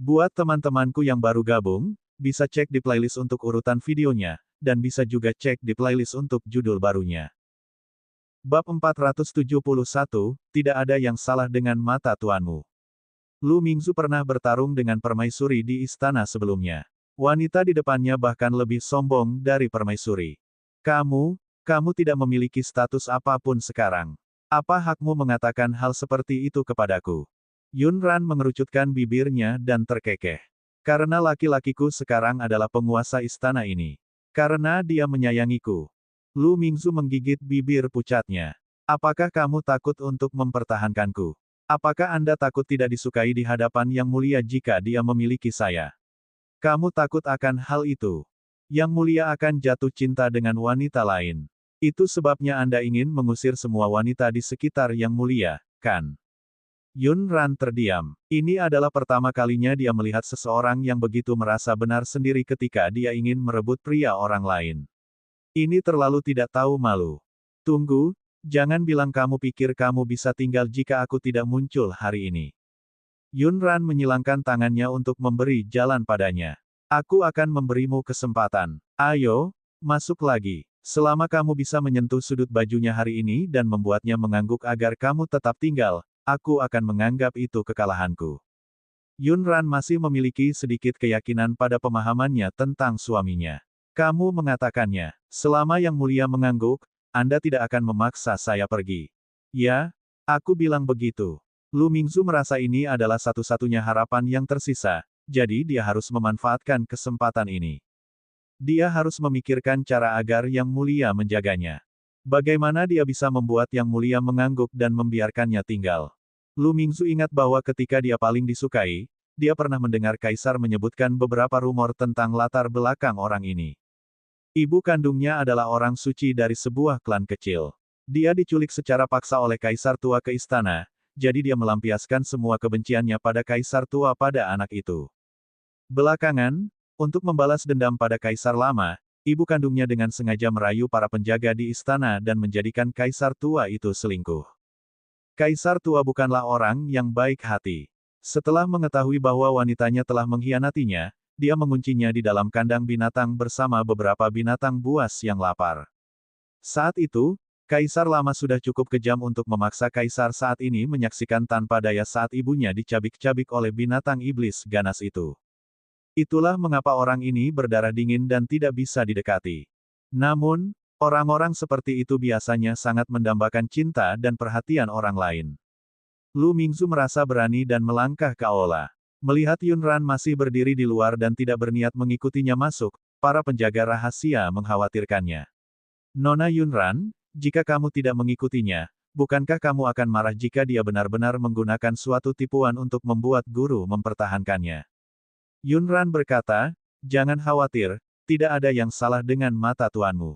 Buat teman-temanku yang baru gabung, bisa cek di playlist untuk urutan videonya, dan bisa juga cek di playlist untuk judul barunya. Bab 471, Tidak ada yang salah dengan mata tuanmu. Lu Mingzu pernah bertarung dengan permaisuri di istana sebelumnya. Wanita di depannya bahkan lebih sombong dari permaisuri. Kamu tidak memiliki status apapun sekarang. Apa hakmu mengatakan hal seperti itu kepadaku? Yunran mengerucutkan bibirnya dan terkekeh. Karena laki-lakiku sekarang adalah penguasa istana ini. Karena dia menyayangiku. Lu Mingzu menggigit bibir pucatnya. Apakah kamu takut untuk mempertahankanku? Apakah Anda takut tidak disukai di hadapan Yang Mulia jika dia memiliki saya? Kamu takut akan hal itu? Yang Mulia akan jatuh cinta dengan wanita lain. Itu sebabnya Anda ingin mengusir semua wanita di sekitar Yang Mulia, kan? Yunran terdiam. Ini adalah pertama kalinya dia melihat seseorang yang begitu merasa benar sendiri ketika dia ingin merebut pria orang lain. Ini terlalu tidak tahu malu. Tunggu, jangan bilang kamu pikir kamu bisa tinggal jika aku tidak muncul hari ini. Yunran menyilangkan tangannya untuk memberi jalan padanya. Aku akan memberimu kesempatan. Ayo, masuk lagi. Selama kamu bisa menyentuh sudut bajunya hari ini dan membuatnya mengangguk agar kamu tetap tinggal, aku akan menganggap itu kekalahanku. Yunran masih memiliki sedikit keyakinan pada pemahamannya tentang suaminya. Kamu mengatakannya, selama Yang Mulia mengangguk, Anda tidak akan memaksa saya pergi. Ya, aku bilang begitu. Lu Mingzu merasa ini adalah satu-satunya harapan yang tersisa, jadi dia harus memanfaatkan kesempatan ini. Dia harus memikirkan cara agar Yang Mulia menjaganya. Bagaimana dia bisa membuat Yang Mulia mengangguk dan membiarkannya tinggal. Lu Mingzu ingat bahwa ketika dia paling disukai, dia pernah mendengar Kaisar menyebutkan beberapa rumor tentang latar belakang orang ini. Ibu kandungnya adalah orang suci dari sebuah klan kecil. Dia diculik secara paksa oleh Kaisar tua ke istana, jadi dia melampiaskan semua kebenciannya pada Kaisar tua pada anak itu. Belakangan, untuk membalas dendam pada Kaisar lama, ibu kandungnya dengan sengaja merayu para penjaga di istana dan menjadikan Kaisar tua itu selingkuh. Kaisar tua bukanlah orang yang baik hati. Setelah mengetahui bahwa wanitanya telah mengkhianatinya, dia menguncinya di dalam kandang binatang bersama beberapa binatang buas yang lapar. Saat itu, Kaisar lama sudah cukup kejam untuk memaksa Kaisar saat ini menyaksikan tanpa daya saat ibunya dicabik-cabik oleh binatang iblis ganas itu. Itulah mengapa orang ini berdarah dingin dan tidak bisa didekati. Namun, orang-orang seperti itu biasanya sangat mendambakan cinta dan perhatian orang lain. Lu Mingzu merasa berani dan melangkah ke aula. Melihat Yunran masih berdiri di luar dan tidak berniat mengikutinya masuk, para penjaga rahasia mengkhawatirkannya. Nona Yunran, jika kamu tidak mengikutinya, bukankah kamu akan marah jika dia benar-benar menggunakan suatu tipuan untuk membuat guru mempertahankannya? Yunran berkata, jangan khawatir, tidak ada yang salah dengan mata tuanmu.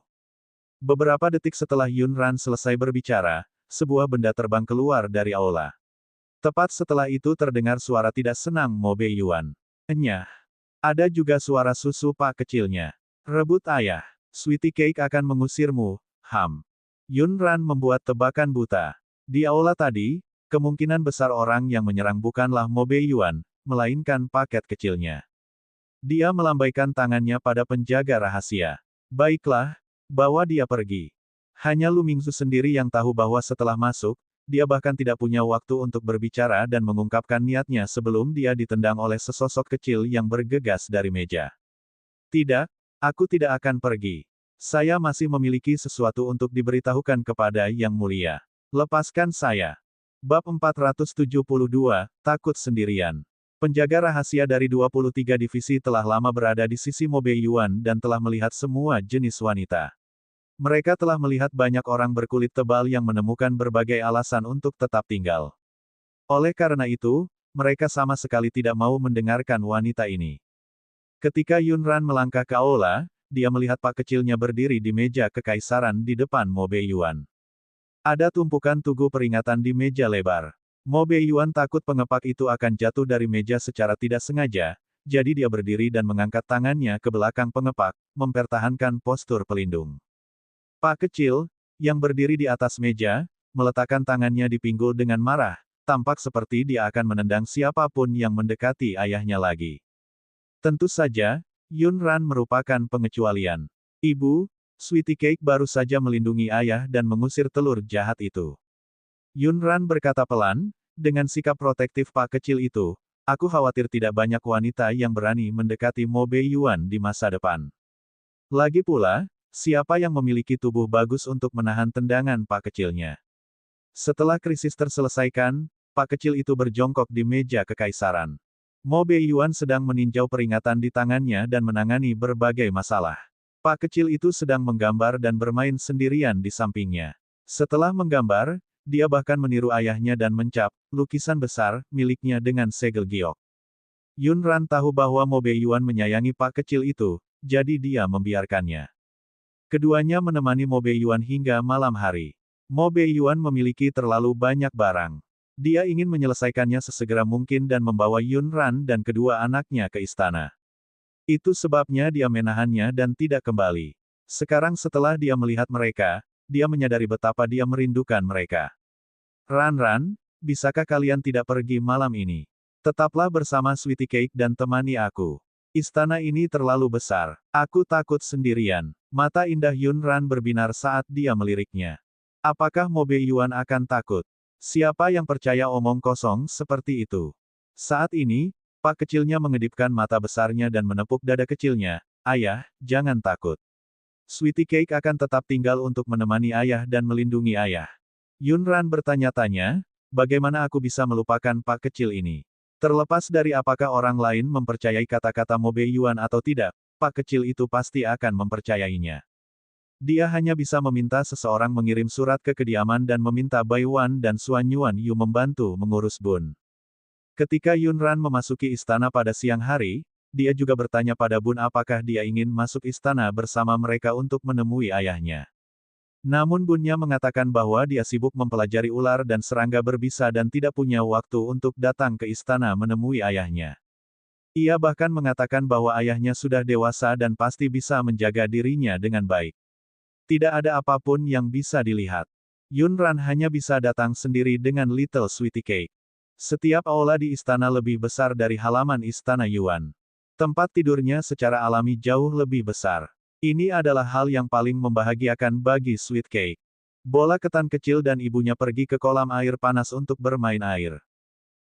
Beberapa detik setelah Yunran selesai berbicara, sebuah benda terbang keluar dari aula. Tepat setelah itu terdengar suara tidak senang Mo Bei Yuan. Enyah. Ada juga suara susu pak kecilnya. Rebut ayah. Sweetie Cake akan mengusirmu, Ham. Yunran membuat tebakan buta. Di aula tadi, kemungkinan besar orang yang menyerang bukanlah Mo Bei Yuan, melainkan paket kecilnya. Dia melambaikan tangannya pada penjaga rahasia. Baiklah, bawa dia pergi. Hanya Lu Mingzu sendiri yang tahu bahwa setelah masuk, dia bahkan tidak punya waktu untuk berbicara dan mengungkapkan niatnya sebelum dia ditendang oleh sesosok kecil yang bergegas dari meja. Tidak, aku tidak akan pergi. Saya masih memiliki sesuatu untuk diberitahukan kepada Yang Mulia. Lepaskan saya. Bab 472, Takut Sendirian. Penjaga rahasia dari 23 divisi telah lama berada di sisi Mo Bei Yuan dan telah melihat semua jenis wanita. Mereka telah melihat banyak orang berkulit tebal yang menemukan berbagai alasan untuk tetap tinggal. Oleh karena itu, mereka sama sekali tidak mau mendengarkan wanita ini. Ketika Yunran melangkah ke aula, dia melihat pak kecilnya berdiri di meja kekaisaran di depan Mo Bei Yuan. Ada tumpukan tugu peringatan di meja lebar. Mo Bei Yuan takut pengepak itu akan jatuh dari meja secara tidak sengaja, jadi dia berdiri dan mengangkat tangannya ke belakang pengepak, mempertahankan postur pelindung. Pak kecil, yang berdiri di atas meja, meletakkan tangannya di pinggul dengan marah, tampak seperti dia akan menendang siapapun yang mendekati ayahnya lagi. Tentu saja, Yunran merupakan pengecualian. Ibu, Sweetie Cake baru saja melindungi ayah dan mengusir telur jahat itu. Yunran berkata pelan, dengan sikap protektif Pak kecil itu, aku khawatir tidak banyak wanita yang berani mendekati Mo Beiyuan di masa depan. Lagi pula, siapa yang memiliki tubuh bagus untuk menahan tendangan Pak kecilnya? Setelah krisis terselesaikan, Pak kecil itu berjongkok di meja kekaisaran. Mo Beiyuan sedang meninjau peringatan di tangannya dan menangani berbagai masalah. Pak kecil itu sedang menggambar dan bermain sendirian di sampingnya. Setelah menggambar, dia bahkan meniru ayahnya dan mencap lukisan besar miliknya dengan segel giok. Yunran tahu bahwa Mo Beiyuan menyayangi Pak kecil itu, jadi dia membiarkannya. Keduanya menemani Mo Beiyuan hingga malam hari. Mo Beiyuan memiliki terlalu banyak barang. Dia ingin menyelesaikannya sesegera mungkin dan membawa Yunran dan kedua anaknya ke istana. Itu sebabnya dia menahannya dan tidak kembali. Sekarang setelah dia melihat mereka, dia menyadari betapa dia merindukan mereka. Ran, bisakah kalian tidak pergi malam ini? Tetaplah bersama Sweetie Cake dan temani aku. Istana ini terlalu besar. Aku takut sendirian. Mata indah Yunran berbinar saat dia meliriknya. Apakah Mo Beiyuan akan takut? Siapa yang percaya omong kosong seperti itu? Saat ini, Pak kecilnya mengedipkan mata besarnya dan menepuk dada kecilnya. Ayah, jangan takut. Sweetie Cake akan tetap tinggal untuk menemani ayah dan melindungi ayah. Yunran bertanya-tanya, bagaimana aku bisa melupakan Pak kecil ini? Terlepas dari apakah orang lain mempercayai kata-kata Mo Beiyuan atau tidak, Pak kecil itu pasti akan mempercayainya. Dia hanya bisa meminta seseorang mengirim surat ke kediaman dan meminta Bai Wan dan Xuan Yuan Yu membantu mengurus Bun. Ketika Yunran memasuki istana pada siang hari, dia juga bertanya pada Bun apakah dia ingin masuk istana bersama mereka untuk menemui ayahnya. Namun Bunnya mengatakan bahwa dia sibuk mempelajari ular dan serangga berbisa dan tidak punya waktu untuk datang ke istana menemui ayahnya. Ia bahkan mengatakan bahwa ayahnya sudah dewasa dan pasti bisa menjaga dirinya dengan baik. Tidak ada apapun yang bisa dilihat. Yunran hanya bisa datang sendiri dengan Little Sweetie Cake. Setiap aula di istana lebih besar dari halaman istana Yuan. Tempat tidurnya secara alami jauh lebih besar. Ini adalah hal yang paling membahagiakan bagi Sweet Cake. Bola ketan kecil dan ibunya pergi ke kolam air panas untuk bermain air.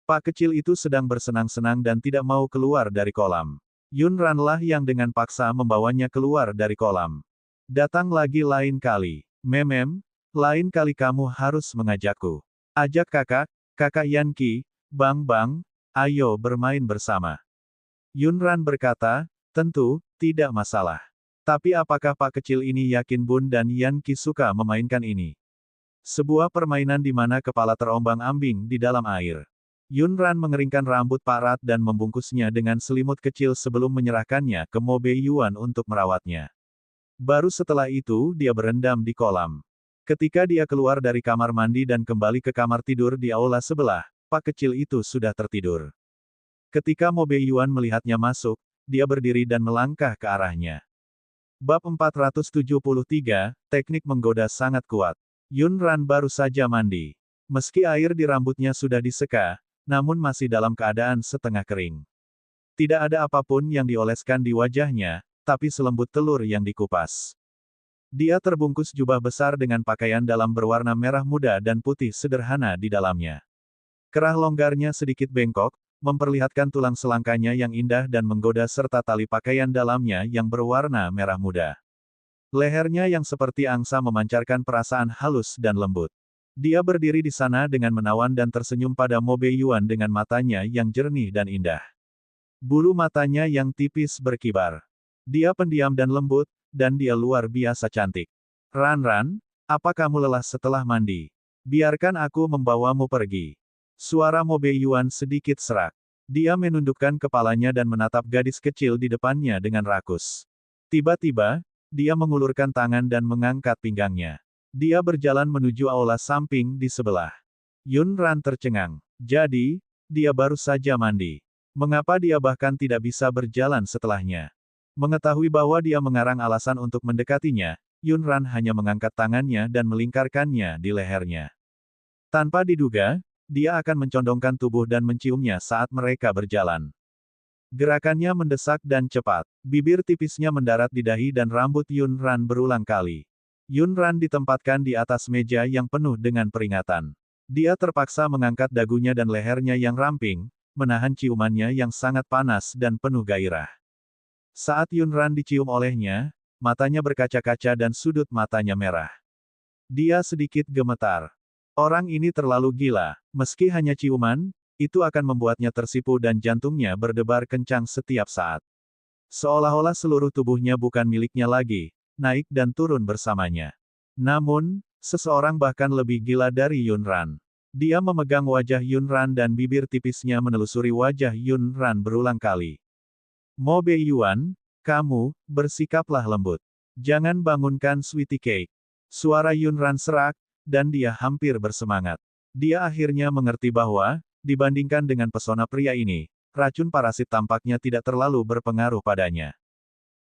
Pak kecil itu sedang bersenang-senang dan tidak mau keluar dari kolam. Yunranlah yang dengan paksa membawanya keluar dari kolam. Datang lagi lain kali. Memem, lain kali kamu harus mengajakku. Ajak kakak Yanki, Bang, ayo bermain bersama. Yunran berkata, tentu, tidak masalah. Tapi apakah Pak kecil ini yakin Bun dan Yanki suka memainkan ini? Sebuah permainan di mana kepala terombang-ambing di dalam air. Yunran mengeringkan rambut Pak Rat dan membungkusnya dengan selimut kecil sebelum menyerahkannya ke Mo Beiyuan untuk merawatnya. Baru setelah itu dia berendam di kolam. Ketika dia keluar dari kamar mandi dan kembali ke kamar tidur di aula sebelah, Pak kecil itu sudah tertidur. Ketika Mo Beiyuan melihatnya masuk, dia berdiri dan melangkah ke arahnya. Bab 473, teknik menggoda sangat kuat. Yunran baru saja mandi. Meski air di rambutnya sudah diseka, namun masih dalam keadaan setengah kering. Tidak ada apapun yang dioleskan di wajahnya, tapi selembut telur yang dikupas. Dia terbungkus jubah besar dengan pakaian dalam berwarna merah muda dan putih sederhana di dalamnya. Kerah longgarnya sedikit bengkok, memperlihatkan tulang selangkanya yang indah dan menggoda serta tali pakaian dalamnya yang berwarna merah muda. Lehernya yang seperti angsa memancarkan perasaan halus dan lembut. Dia berdiri di sana dengan menawan dan tersenyum pada Mo Beiyuan dengan matanya yang jernih dan indah. Bulu matanya yang tipis berkibar. Dia pendiam dan lembut, dan dia luar biasa cantik. Ran, apa kamu lelah setelah mandi? Biarkan aku membawamu pergi. Suara Mo Beiyuan sedikit serak. Dia menundukkan kepalanya dan menatap gadis kecil di depannya dengan rakus. Tiba-tiba, dia mengulurkan tangan dan mengangkat pinggangnya. Dia berjalan menuju aula samping di sebelah. Yunran tercengang. Jadi, dia baru saja mandi. Mengapa dia bahkan tidak bisa berjalan setelahnya? Mengetahui bahwa dia mengarang alasan untuk mendekatinya, Yunran hanya mengangkat tangannya dan melingkarkannya di lehernya. Tanpa diduga, dia akan mencondongkan tubuh dan menciumnya saat mereka berjalan. Gerakannya mendesak dan cepat. Bibir tipisnya mendarat di dahi dan rambut Yun Ran berulang kali. Yun Ran ditempatkan di atas meja yang penuh dengan peringatan. Dia terpaksa mengangkat dagunya dan lehernya yang ramping, menahan ciumannya yang sangat panas dan penuh gairah. Saat Yun Ran dicium olehnya, matanya berkaca-kaca dan sudut matanya merah. Dia sedikit gemetar. Orang ini terlalu gila. Meski hanya ciuman, itu akan membuatnya tersipu dan jantungnya berdebar kencang setiap saat. Seolah-olah seluruh tubuhnya bukan miliknya lagi, naik dan turun bersamanya. Namun, seseorang bahkan lebih gila dari Yun Ran. Dia memegang wajah Yun Ran dan bibir tipisnya menelusuri wajah Yun Ran berulang kali. Mo Beiyuan, kamu, bersikaplah lembut. Jangan bangunkan Sweetie Cake. Suara Yun Ran serak, dan dia hampir bersemangat. Dia akhirnya mengerti bahwa, dibandingkan dengan pesona pria ini, racun parasit tampaknya tidak terlalu berpengaruh padanya.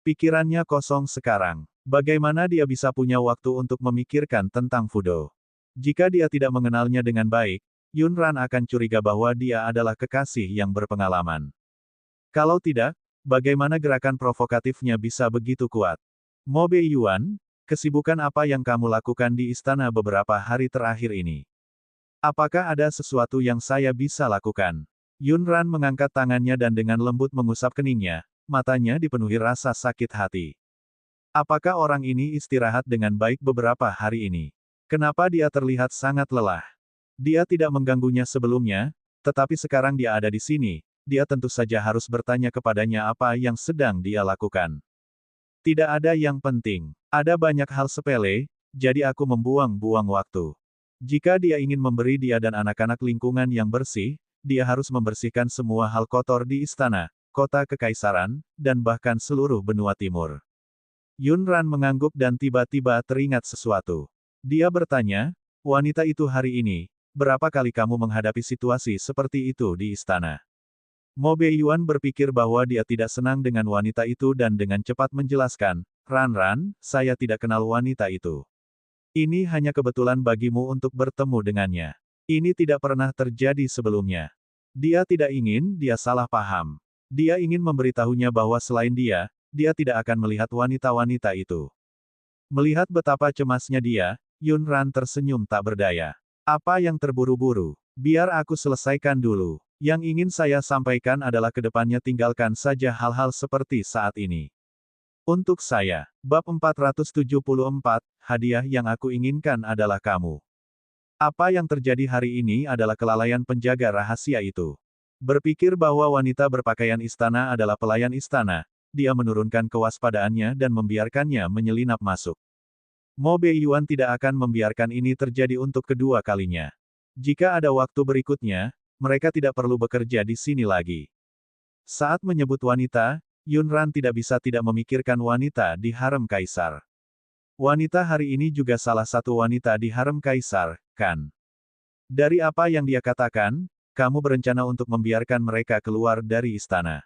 Pikirannya kosong sekarang. Bagaimana dia bisa punya waktu untuk memikirkan tentang Fudo? Jika dia tidak mengenalnya dengan baik, Yun Ran akan curiga bahwa dia adalah kekasih yang berpengalaman. Kalau tidak, bagaimana gerakan provokatifnya bisa begitu kuat? Mo Beiyuan, kesibukan apa yang kamu lakukan di istana beberapa hari terakhir ini? Apakah ada sesuatu yang saya bisa lakukan? Yun Ran mengangkat tangannya dan dengan lembut mengusap keningnya, matanya dipenuhi rasa sakit hati. Apakah orang ini istirahat dengan baik beberapa hari ini? Kenapa dia terlihat sangat lelah? Dia tidak mengganggunya sebelumnya, tetapi sekarang dia ada di sini, dia tentu saja harus bertanya kepadanya apa yang sedang dia lakukan. Tidak ada yang penting. Ada banyak hal sepele, jadi aku membuang-buang waktu. Jika dia ingin memberi dia dan anak-anak lingkungan yang bersih, dia harus membersihkan semua hal kotor di istana, kota kekaisaran, dan bahkan seluruh benua timur. Yun Ran mengangguk dan tiba-tiba teringat sesuatu. Dia bertanya, wanita itu hari ini, berapa kali kamu menghadapi situasi seperti itu di istana? Mo Beiyuan berpikir bahwa dia tidak senang dengan wanita itu dan dengan cepat menjelaskan, Ran, saya tidak kenal wanita itu. Ini hanya kebetulan bagimu untuk bertemu dengannya. Ini tidak pernah terjadi sebelumnya. Dia tidak ingin dia salah paham. Dia ingin memberitahunya bahwa selain dia tidak akan melihat wanita-wanita itu. Melihat betapa cemasnya dia, Yun Ran tersenyum tak berdaya. Apa yang terburu-buru? Biar aku selesaikan dulu. Yang ingin saya sampaikan adalah kedepannya tinggalkan saja hal-hal seperti saat ini. Untuk saya, bab 474, hadiah yang aku inginkan adalah kamu. Apa yang terjadi hari ini adalah kelalaian penjaga rahasia itu. Berpikir bahwa wanita berpakaian istana adalah pelayan istana, dia menurunkan kewaspadaannya dan membiarkannya menyelinap masuk. Mo Beiyuan tidak akan membiarkan ini terjadi untuk kedua kalinya. Jika ada waktu berikutnya, mereka tidak perlu bekerja di sini lagi. Saat menyebut wanita, Yun Ran tidak bisa tidak memikirkan wanita di harem kaisar. Wanita hari ini juga salah satu wanita di harem kaisar, kan? Dari apa yang dia katakan, kamu berencana untuk membiarkan mereka keluar dari istana.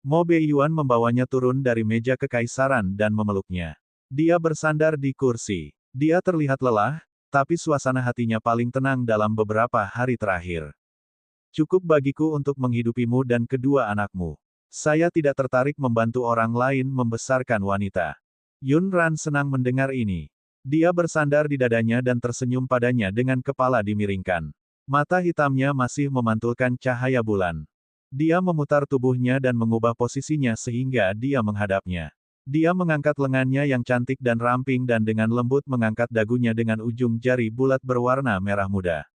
Mo Beiyuan membawanya turun dari meja kekaisaran dan memeluknya. Dia bersandar di kursi. Dia terlihat lelah, tapi suasana hatinya paling tenang dalam beberapa hari terakhir. Cukup bagiku untuk menghidupimu dan kedua anakmu. Saya tidak tertarik membantu orang lain membesarkan wanita. Yun Ran senang mendengar ini. Dia bersandar di dadanya dan tersenyum padanya dengan kepala dimiringkan. Mata hitamnya masih memantulkan cahaya bulan. Dia memutar tubuhnya dan mengubah posisinya sehingga dia menghadapnya. Dia mengangkat lengannya yang cantik dan ramping dan dengan lembut mengangkat dagunya dengan ujung jari bulat berwarna merah muda.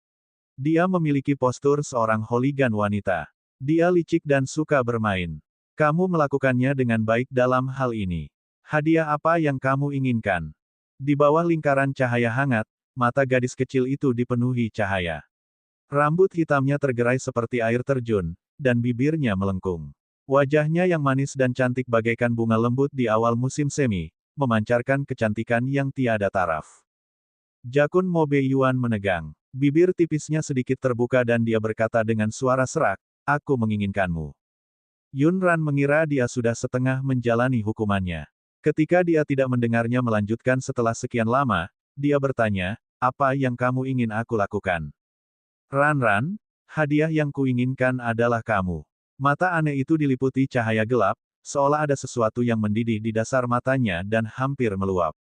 Dia memiliki postur seorang hooligan wanita. Dia licik dan suka bermain. Kamu melakukannya dengan baik dalam hal ini. Hadiah apa yang kamu inginkan? Di bawah lingkaran cahaya hangat, mata gadis kecil itu dipenuhi cahaya. Rambut hitamnya tergerai seperti air terjun, dan bibirnya melengkung. Wajahnya yang manis dan cantik bagaikan bunga lembut di awal musim semi, memancarkan kecantikan yang tiada taraf. Jakun Mo Beiyuan menegang. Bibir tipisnya sedikit terbuka dan dia berkata dengan suara serak, aku menginginkanmu. Yun Ran mengira dia sudah setengah menjalani hukumannya. Ketika dia tidak mendengarnya melanjutkan setelah sekian lama, dia bertanya, apa yang kamu ingin aku lakukan? Ran, hadiah yang kuinginkan adalah kamu. Mata aneh itu diliputi cahaya gelap, seolah ada sesuatu yang mendidih di dasar matanya dan hampir meluap.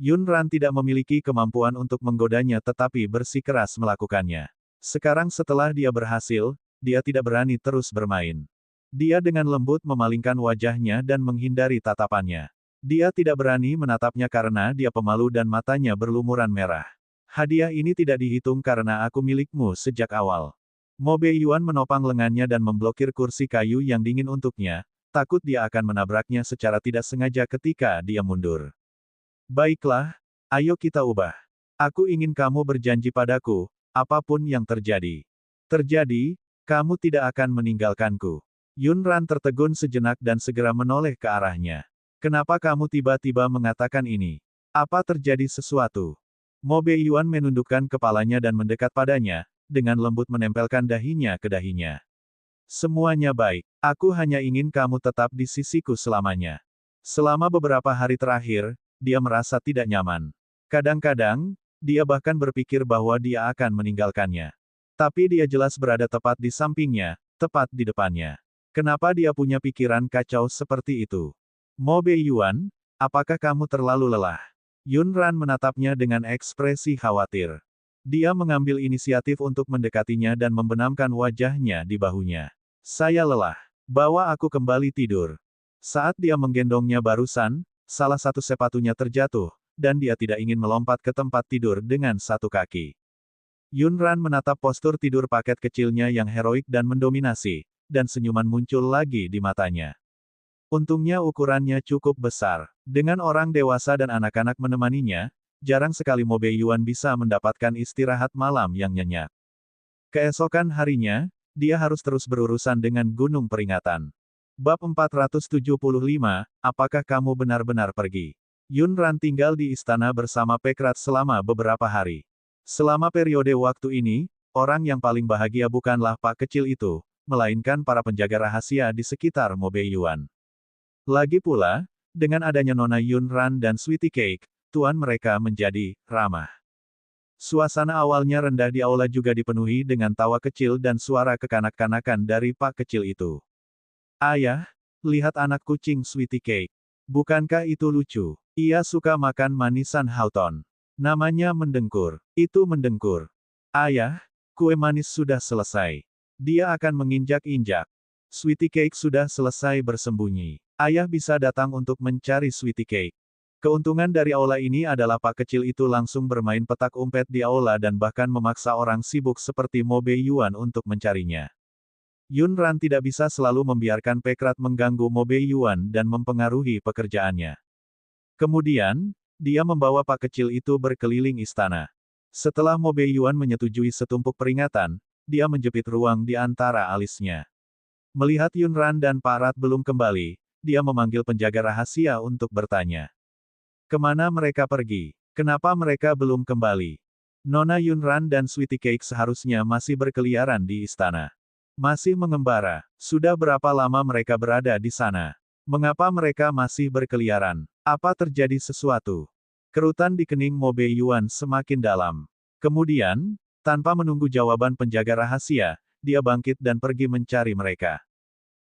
Yun Ran tidak memiliki kemampuan untuk menggodanya tetapi bersikeras melakukannya. Sekarang setelah dia berhasil, dia tidak berani terus bermain. Dia dengan lembut memalingkan wajahnya dan menghindari tatapannya. Dia tidak berani menatapnya karena dia pemalu dan matanya berlumuran merah. Hadiah ini tidak dihitung karena aku milikmu sejak awal. Mo Beiyuan menopang lengannya dan memblokir kursi kayu yang dingin untuknya, takut dia akan menabraknya secara tidak sengaja ketika dia mundur. Baiklah, ayo kita ubah. Aku ingin kamu berjanji padaku, apapun yang terjadi. Terjadi, kamu tidak akan meninggalkanku. Yun Ran tertegun sejenak dan segera menoleh ke arahnya. Kenapa kamu tiba-tiba mengatakan ini? Apa terjadi sesuatu? Mo Beiyuan menundukkan kepalanya dan mendekat padanya, dengan lembut menempelkan dahinya ke dahinya. Semuanya baik. Aku hanya ingin kamu tetap di sisiku selamanya. Selama beberapa hari terakhir, dia merasa tidak nyaman. Kadang-kadang, dia bahkan berpikir bahwa dia akan meninggalkannya. Tapi dia jelas berada tepat di sampingnya, tepat di depannya. Kenapa dia punya pikiran kacau seperti itu? Mo Beiyuan, apakah kamu terlalu lelah? Yun Ran menatapnya dengan ekspresi khawatir. Dia mengambil inisiatif untuk mendekatinya dan membenamkan wajahnya di bahunya. Saya lelah. Bawa aku kembali tidur. Saat dia menggendongnya barusan, salah satu sepatunya terjatuh, dan dia tidak ingin melompat ke tempat tidur dengan satu kaki. Yun Ran menatap postur tidur paket kecilnya yang heroik dan mendominasi, dan senyuman muncul lagi di matanya. Untungnya ukurannya cukup besar. Dengan orang dewasa dan anak-anak menemaninya, jarang sekali Mo Beiyuan bisa mendapatkan istirahat malam yang nyenyak. Keesokan harinya, dia harus terus berurusan dengan gunung peringatan. Bab 475, apakah kamu benar-benar pergi? Yun Ran tinggal di istana bersama Pekrat selama beberapa hari. Selama periode waktu ini, orang yang paling bahagia bukanlah Pak kecil itu, melainkan para penjaga rahasia di sekitar Mo Beiyuan. Lagi pula, dengan adanya Nona Yun Ran dan Sweetie Cake, tuan mereka menjadi ramah. Suasana awalnya rendah di aula juga dipenuhi dengan tawa kecil dan suara kekanak-kanakan dari Pak kecil itu. Ayah, lihat anak kucing Sweetie Cake. Bukankah itu lucu? Ia suka makan manisan Houghton. Namanya mendengkur. Itu mendengkur. Ayah, kue manis sudah selesai. Dia akan menginjak-injak. Sweetie Cake sudah selesai bersembunyi. Ayah bisa datang untuk mencari Sweetie Cake. Keuntungan dari aula ini adalah Pak kecil itu langsung bermain petak umpet di aula dan bahkan memaksa orang sibuk seperti Mo Beiyuan untuk mencarinya. Yun Ran tidak bisa selalu membiarkan Pekrat mengganggu Mo Beiyuan dan mempengaruhi pekerjaannya. Kemudian, dia membawa Pak kecil itu berkeliling istana. Setelah Mo Beiyuan menyetujui setumpuk peringatan, dia menjepit ruang di antara alisnya. Melihat Yun Ran dan Pak Rat belum kembali, dia memanggil penjaga rahasia untuk bertanya. Kemana mereka pergi? Kenapa mereka belum kembali? Nona Yun Ran dan Sweetie Cake seharusnya masih berkeliaran di istana. Masih mengembara. Sudah berapa lama mereka berada di sana? Mengapa mereka masih berkeliaran? Apa terjadi sesuatu? Kerutan di kening Mo Beiyuan semakin dalam. Kemudian, tanpa menunggu jawaban penjaga rahasia, dia bangkit dan pergi mencari mereka.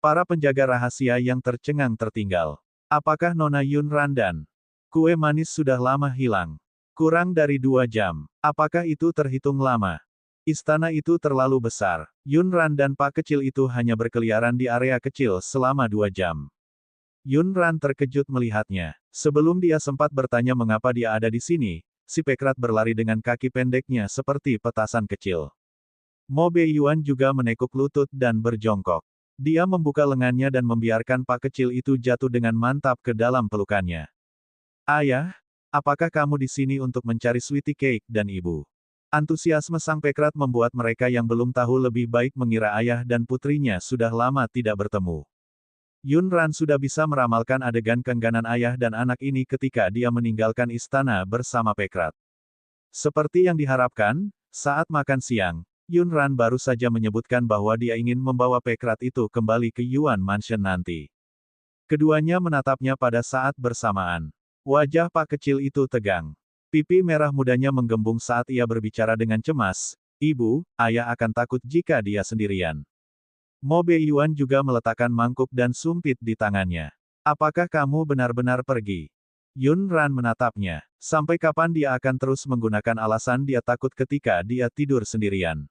Para penjaga rahasia yang tercengang tertinggal. Apakah Nona Yun Ran dan kue manis sudah lama hilang? Kurang dari 2 jam. Apakah itu terhitung lama? Istana itu terlalu besar. Yun Ran dan Pak kecil itu hanya berkeliaran di area kecil selama 2 jam. Yun Ran terkejut melihatnya. Sebelum dia sempat bertanya mengapa dia ada di sini, si Pekrat berlari dengan kaki pendeknya seperti petasan kecil. Mo Beiyuan juga menekuk lutut dan berjongkok. Dia membuka lengannya dan membiarkan Pak kecil itu jatuh dengan mantap ke dalam pelukannya. Ayah, apakah kamu di sini untuk mencari Sweetie Cake dan ibu? Antusiasme sang Pekrat membuat mereka yang belum tahu lebih baik mengira ayah dan putrinya sudah lama tidak bertemu. Yun Ran sudah bisa meramalkan adegan keengganan ayah dan anak ini ketika dia meninggalkan istana bersama Pekrat. Seperti yang diharapkan, saat makan siang, Yun Ran baru saja menyebutkan bahwa dia ingin membawa Pekrat itu kembali ke Yuan Mansion nanti. Keduanya menatapnya pada saat bersamaan. Wajah Pak kecil itu tegang. Pipi merah mudanya menggembung saat ia berbicara dengan cemas, Ibu, ayah akan takut jika dia sendirian. Mo Beiyuan juga meletakkan mangkuk dan sumpit di tangannya. Apakah kamu benar-benar pergi? Yun Ran menatapnya. Sampai kapan dia akan terus menggunakan alasan dia takut ketika dia tidur sendirian?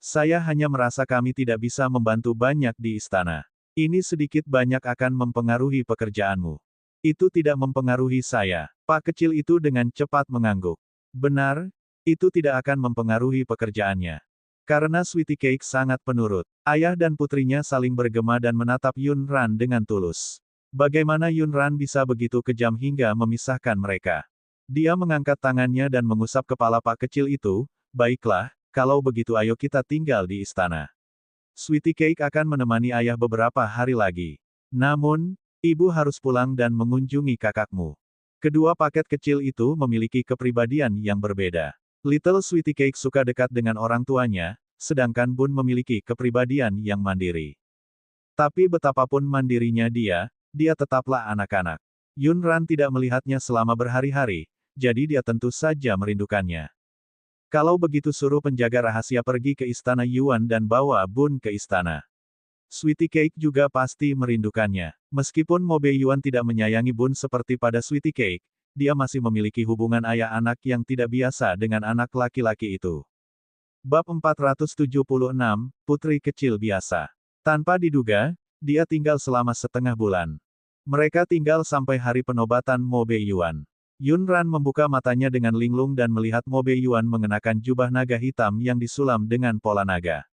Saya hanya merasa kami tidak bisa membantu banyak di istana. Ini sedikit banyak akan mempengaruhi pekerjaanmu. Itu tidak mempengaruhi saya. Pak kecil itu dengan cepat mengangguk. Benar, itu tidak akan mempengaruhi pekerjaannya. Karena Sweetie Cake sangat penurut. Ayah dan putrinya saling bergema dan menatap Yun Ran dengan tulus. Bagaimana Yun Ran bisa begitu kejam hingga memisahkan mereka? Dia mengangkat tangannya dan mengusap kepala Pak kecil itu. Baiklah, kalau begitu ayo kita tinggal di istana. Sweetie Cake akan menemani ayah beberapa hari lagi. Namun, ibu harus pulang dan mengunjungi kakakmu. Kedua paket kecil itu memiliki kepribadian yang berbeda. Little Sweetie Cake suka dekat dengan orang tuanya, sedangkan Bun memiliki kepribadian yang mandiri. Tapi betapapun mandirinya dia tetaplah anak-anak. Yun Ran tidak melihatnya selama berhari-hari, jadi dia tentu saja merindukannya. Kalau begitu suruh penjaga rahasia pergi ke istana Yuan dan bawa Bun ke istana. Sweetie Cake juga pasti merindukannya. Meskipun Mo Beiyuan tidak menyayangi Bun seperti pada Sweetie Cake, dia masih memiliki hubungan ayah anak yang tidak biasa dengan anak laki-laki itu. Bab 476, Putri Kecil Biasa. Tanpa diduga, dia tinggal selama setengah bulan. Mereka tinggal sampai hari penobatan Mo Beiyuan. Yun Ran membuka matanya dengan linglung dan melihat Mo Beiyuan mengenakan jubah naga hitam yang disulam dengan pola naga.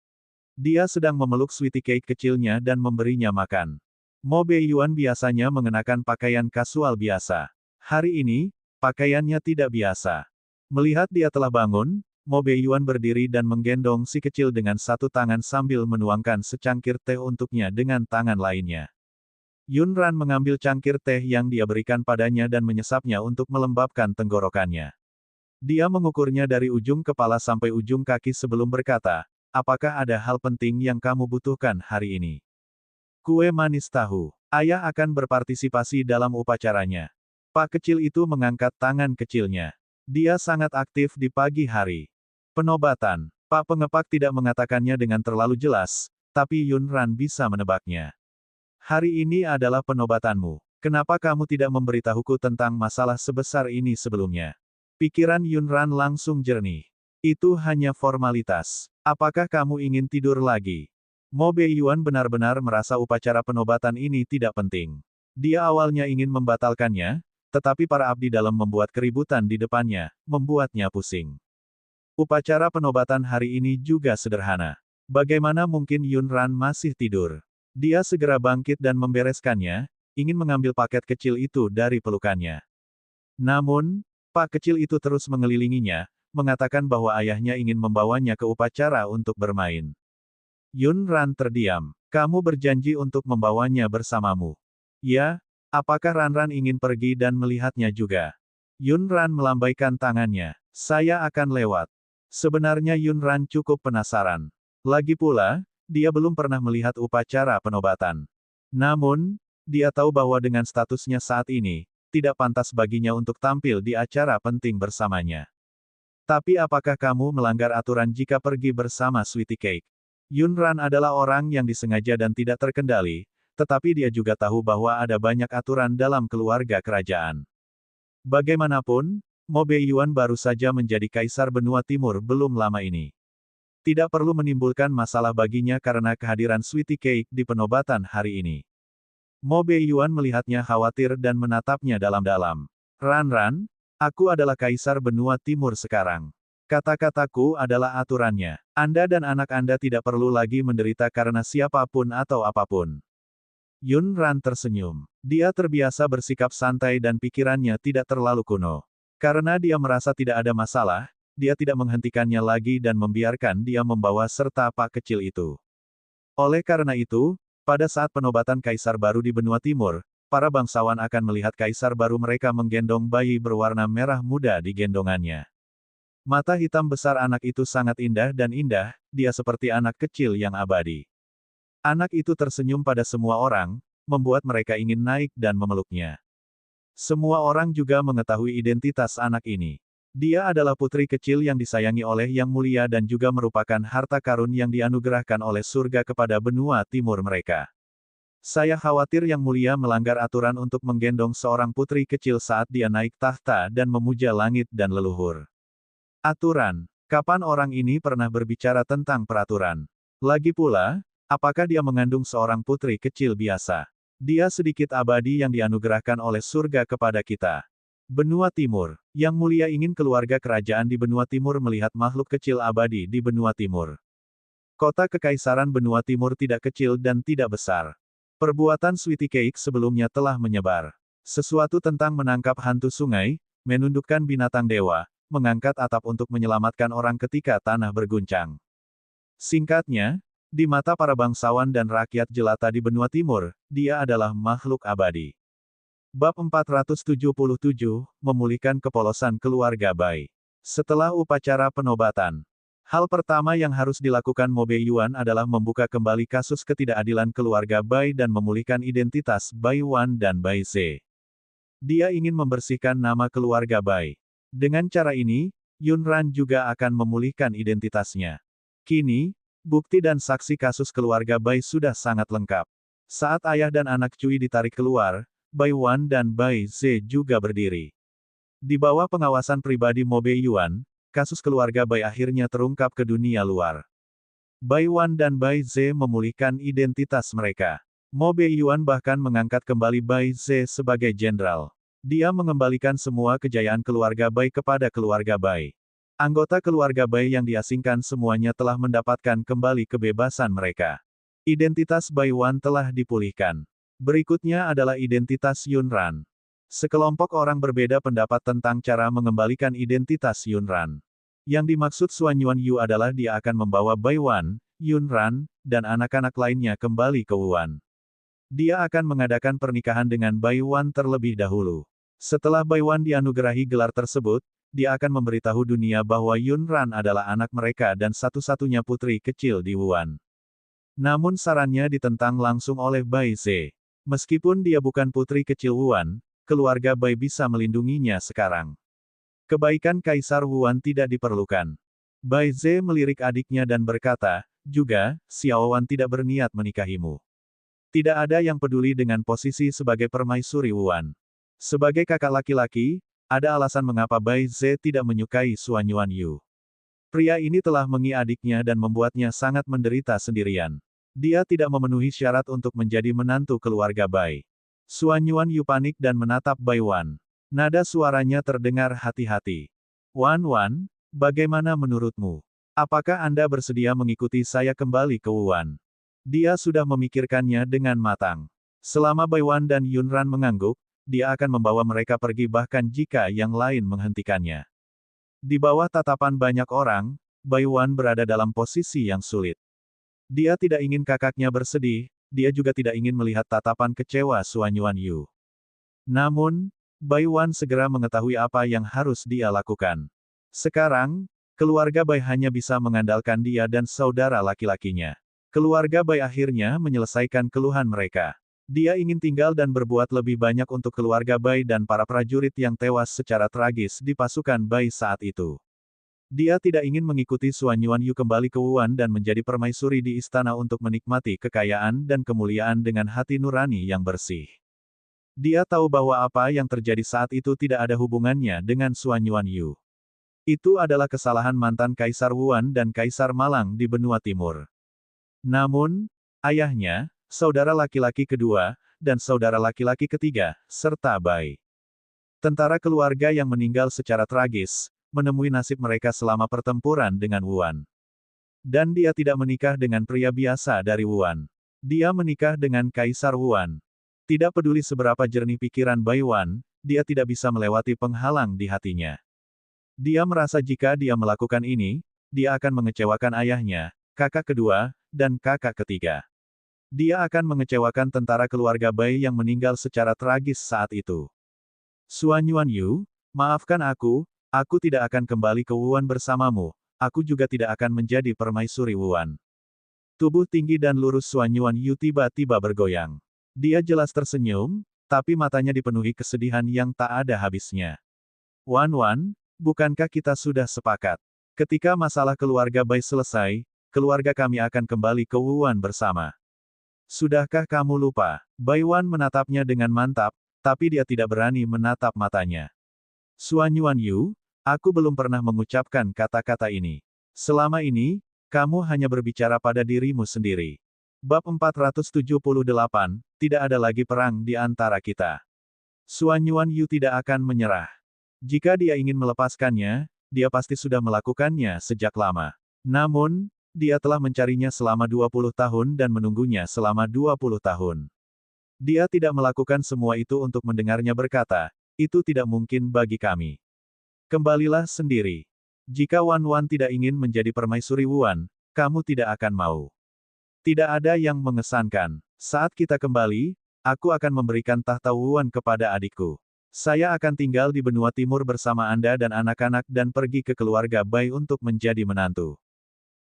Dia sedang memeluk Sweetie Cake kecilnya dan memberinya makan. Mo Beiyuan biasanya mengenakan pakaian kasual biasa. Hari ini, pakaiannya tidak biasa. Melihat dia telah bangun, Mo Beiyuan berdiri dan menggendong si kecil dengan satu tangan sambil menuangkan secangkir teh untuknya dengan tangan lainnya. Yun Ran mengambil cangkir teh yang dia berikan padanya dan menyesapnya untuk melembabkan tenggorokannya. Dia mengukurnya dari ujung kepala sampai ujung kaki sebelum berkata, apakah ada hal penting yang kamu butuhkan hari ini? Kue manis tahu. Ayah akan berpartisipasi dalam upacaranya. Pak kecil itu mengangkat tangan kecilnya. Dia sangat aktif di pagi hari. Penobatan. Pak pengepak tidak mengatakannya dengan terlalu jelas, tapi Yun Ran bisa menebaknya. Hari ini adalah penobatanmu. Kenapa kamu tidak memberitahuku tentang masalah sebesar ini sebelumnya? Pikiran Yun Ran langsung jernih. Itu hanya formalitas. Apakah kamu ingin tidur lagi? Mo Beiyuan benar-benar merasa upacara penobatan ini tidak penting. Dia awalnya ingin membatalkannya, tetapi para abdi dalam membuat keributan di depannya, membuatnya pusing. Upacara penobatan hari ini juga sederhana. Bagaimana mungkin Yun Ran masih tidur? Dia segera bangkit dan membereskannya, ingin mengambil paket kecil itu dari pelukannya. Namun, Pak kecil itu terus mengelilinginya, mengatakan bahwa ayahnya ingin membawanya ke upacara untuk bermain. Yun Ran terdiam. Kamu berjanji untuk membawanya bersamamu. Ya, apakah Ran ingin pergi dan melihatnya juga? Yun Ran melambaikan tangannya. Saya akan lewat. Sebenarnya Yun Ran cukup penasaran. Lagi pula, dia belum pernah melihat upacara penobatan. Namun, dia tahu bahwa dengan statusnya saat ini, tidak pantas baginya untuk tampil di acara penting bersamanya. Tapi apakah kamu melanggar aturan jika pergi bersama Sweetie Cake? Yun Ran adalah orang yang disengaja dan tidak terkendali, tetapi dia juga tahu bahwa ada banyak aturan dalam keluarga kerajaan. Bagaimanapun, Mo Beiyuan baru saja menjadi kaisar benua timur belum lama ini. Tidak perlu menimbulkan masalah baginya karena kehadiran Sweetie Cake di penobatan hari ini. Mo Beiyuan melihatnya khawatir dan menatapnya dalam-dalam. Ran, aku adalah kaisar benua timur sekarang. Kata-kataku adalah aturannya. Anda dan anak Anda tidak perlu lagi menderita karena siapapun atau apapun. Yun Ran tersenyum. Dia terbiasa bersikap santai dan pikirannya tidak terlalu kuno. Karena dia merasa tidak ada masalah, dia tidak menghentikannya lagi dan membiarkan dia membawa serta Pak kecil itu. Oleh karena itu, pada saat penobatan kaisar baru di benua timur, para bangsawan akan melihat kaisar baru mereka menggendong bayi berwarna merah muda di gendongannya. Mata hitam besar anak itu sangat indah, dia seperti anak kecil yang abadi. Anak itu tersenyum pada semua orang, membuat mereka ingin naik dan memeluknya. Semua orang juga mengetahui identitas anak ini. Dia adalah putri kecil yang disayangi oleh Yang Mulia dan juga merupakan harta karun yang dianugerahkan oleh surga kepada benua timur mereka. Saya khawatir Yang Mulia melanggar aturan untuk menggendong seorang putri kecil saat dia naik tahta dan memuja langit dan leluhur. Aturan. Kapan orang ini pernah berbicara tentang peraturan? Lagi pula, apakah dia mengandung seorang putri kecil biasa? Dia sedikit abadi yang dianugerahkan oleh surga kepada kita. Benua Timur. Yang Mulia ingin keluarga kerajaan di benua timur melihat makhluk kecil abadi di benua timur. Kota Kekaisaran benua timur tidak kecil dan tidak besar. Perbuatan Sweetie Cake sebelumnya telah menyebar. Sesuatu tentang menangkap hantu sungai, menundukkan binatang dewa, mengangkat atap untuk menyelamatkan orang ketika tanah berguncang. Singkatnya, di mata para bangsawan dan rakyat jelata di benua timur, dia adalah makhluk abadi. Bab 477, Memulihkan Kepolosan Keluarga Bai. Setelah upacara penobatan, hal pertama yang harus dilakukan Mo Beiyuan adalah membuka kembali kasus ketidakadilan keluarga Bai dan memulihkan identitas Bai Wan dan Bai Ze. Dia ingin membersihkan nama keluarga Bai. Dengan cara ini, Yunran juga akan memulihkan identitasnya. Kini, bukti dan saksi kasus keluarga Bai sudah sangat lengkap. Saat ayah dan anak Cui ditarik keluar, Bai Wan dan Bai Ze juga berdiri. Di bawah pengawasan pribadi Mo Beiyuan, kasus keluarga Bai akhirnya terungkap ke dunia luar. Bai Wan dan Bai Ze memulihkan identitas mereka. Mo Beiyuan bahkan mengangkat kembali Bai Ze sebagai jenderal. Dia mengembalikan semua kejayaan keluarga Bai kepada keluarga Bai. Anggota keluarga Bai yang diasingkan semuanya telah mendapatkan kembali kebebasan mereka. Identitas Bai Wan telah dipulihkan. Berikutnya adalah identitas Yunran. Sekelompok orang berbeda pendapat tentang cara mengembalikan identitas Yunran. Yang dimaksud Suan Yuan Yu adalah dia akan membawa Bai Wan, Yunran, dan anak-anak lainnya kembali ke Wuhan. Dia akan mengadakan pernikahan dengan Bai Wan terlebih dahulu. Setelah Bai Wan dianugerahi gelar tersebut, dia akan memberitahu dunia bahwa Yunran adalah anak mereka dan satu-satunya putri kecil di Wuhan. Namun sarannya ditentang langsung oleh Bai Ze. Meskipun dia bukan putri kecil Wuhan, keluarga Bai bisa melindunginya sekarang. Kebaikan Kaisar Wuhan tidak diperlukan. Bai Ze melirik adiknya dan berkata, juga, Xiao Wan tidak berniat menikahimu. Tidak ada yang peduli dengan posisi sebagai permaisuri Wuhan. Sebagai kakak laki-laki, ada alasan mengapa Bai Ze tidak menyukai Suan Yuan Yu. Pria ini telah mengi adiknya dan membuatnya sangat menderita sendirian. Dia tidak memenuhi syarat untuk menjadi menantu keluarga Bai. Suan Yuan Yu panik dan menatap Bai Wan. Nada suaranya terdengar hati-hati. Wan Wan, bagaimana menurutmu? Apakah Anda bersedia mengikuti saya kembali ke Wuhan? Dia sudah memikirkannya dengan matang. Selama Bai Wan dan Yunran mengangguk, dia akan membawa mereka pergi bahkan jika yang lain menghentikannya. Di bawah tatapan banyak orang, Bai Wan berada dalam posisi yang sulit. Dia tidak ingin kakaknya bersedih, dia juga tidak ingin melihat tatapan kecewa Suan Yuan Yu. Namun, Bai Wan segera mengetahui apa yang harus dia lakukan. Sekarang, keluarga Bai hanya bisa mengandalkan dia dan saudara laki-lakinya. Keluarga Bai akhirnya menyelesaikan keluhan mereka. Dia ingin tinggal dan berbuat lebih banyak untuk keluarga Bai dan para prajurit yang tewas secara tragis di pasukan Bai saat itu. Dia tidak ingin mengikuti Suan Yuan Yu kembali ke Wuhan dan menjadi permaisuri di istana untuk menikmati kekayaan dan kemuliaan dengan hati nurani yang bersih. Dia tahu bahwa apa yang terjadi saat itu tidak ada hubungannya dengan Suan Yuan Yu. Itu adalah kesalahan mantan Kaisar Wuhan dan Kaisar Malang di benua timur. Namun, ayahnya, saudara laki-laki kedua, dan saudara laki-laki ketiga, serta Bai. Tentara keluarga yang meninggal secara tragis, menemui nasib mereka selama pertempuran dengan Wuhan. Dan dia tidak menikah dengan pria biasa dari Wuhan. Dia menikah dengan Kaisar Wuhan. Tidak peduli seberapa jernih pikiran Bai Wan, dia tidak bisa melewati penghalang di hatinya. Dia merasa jika dia melakukan ini, dia akan mengecewakan ayahnya, kakak kedua, dan kakak ketiga. Dia akan mengecewakan tentara keluarga Bai yang meninggal secara tragis saat itu. Suan Yuan Yu, maafkan aku tidak akan kembali ke Wuhan bersamamu, aku juga tidak akan menjadi permaisuri Wuhan. Tubuh tinggi dan lurus Suan Yuan Yu tiba-tiba bergoyang. Dia jelas tersenyum, tapi matanya dipenuhi kesedihan yang tak ada habisnya. Wan Wan, bukankah kita sudah sepakat? Ketika masalah keluarga Bai selesai, keluarga kami akan kembali ke Wuhan bersama. Sudahkah kamu lupa? Bai Wan menatapnya dengan mantap, tapi dia tidak berani menatap matanya. Suan Yuan Yu, aku belum pernah mengucapkan kata-kata ini. Selama ini, kamu hanya berbicara pada dirimu sendiri. Bab 478, tidak ada lagi perang di antara kita. Suan Yuan Yu tidak akan menyerah. Jika dia ingin melepaskannya, dia pasti sudah melakukannya sejak lama. Namun, dia telah mencarinya selama 20 tahun dan menunggunya selama 20 tahun. Dia tidak melakukan semua itu untuk mendengarnya berkata, itu tidak mungkin bagi kami. Kembalilah sendiri. Jika Wan Wan tidak ingin menjadi permaisuri Wuan, kamu tidak akan mau. Tidak ada yang mengesankan. Saat kita kembali, aku akan memberikan tahta Wuan kepada adikku. Saya akan tinggal di benua timur bersama Anda dan anak-anak dan pergi ke keluarga Bai untuk menjadi menantu.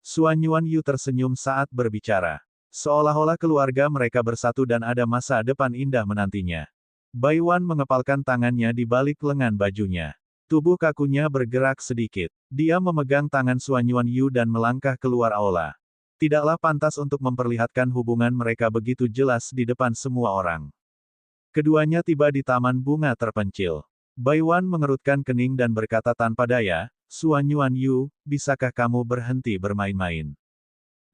Suan Yuan Yu tersenyum saat berbicara. Seolah-olah keluarga mereka bersatu dan ada masa depan indah menantinya. Bai Wan mengepalkan tangannya di balik lengan bajunya. Tubuh kakunya bergerak sedikit. Dia memegang tangan Suan Yuan Yu dan melangkah keluar aula. Tidaklah pantas untuk memperlihatkan hubungan mereka begitu jelas di depan semua orang. Keduanya tiba di taman bunga terpencil. Bai Wan mengerutkan kening dan berkata tanpa daya, Suan Yuan Yu, bisakah kamu berhenti bermain-main?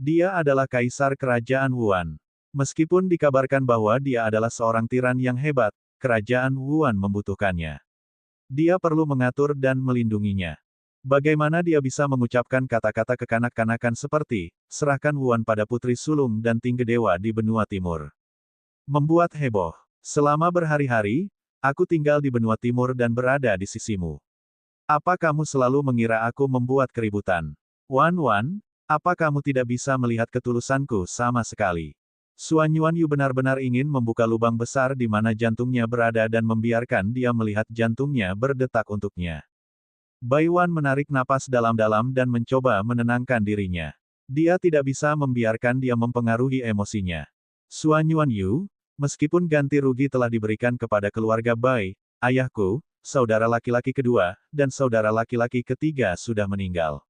Dia adalah kaisar kerajaan Wuhan. Meskipun dikabarkan bahwa dia adalah seorang tiran yang hebat, kerajaan Wuhan membutuhkannya. Dia perlu mengatur dan melindunginya. Bagaimana dia bisa mengucapkan kata-kata kekanak-kanakan seperti, serahkan Wuhan pada putri sulung dan tinggi dewa di benua timur. Membuat heboh. Selama berhari-hari, aku tinggal di benua timur dan berada di sisimu. Apa kamu selalu mengira aku membuat keributan? Wan Wan, apa kamu tidak bisa melihat ketulusanku sama sekali? Suan Yuan Yu benar-benar ingin membuka lubang besar di mana jantungnya berada dan membiarkan dia melihat jantungnya berdetak untuknya. Bai Wan menarik napas dalam-dalam dan mencoba menenangkan dirinya. Dia tidak bisa membiarkan dia mempengaruhi emosinya. Suan Yuan Yu, meskipun ganti rugi telah diberikan kepada keluarga Bai, ayahku, saudara laki-laki kedua, dan saudara laki-laki ketiga sudah meninggal.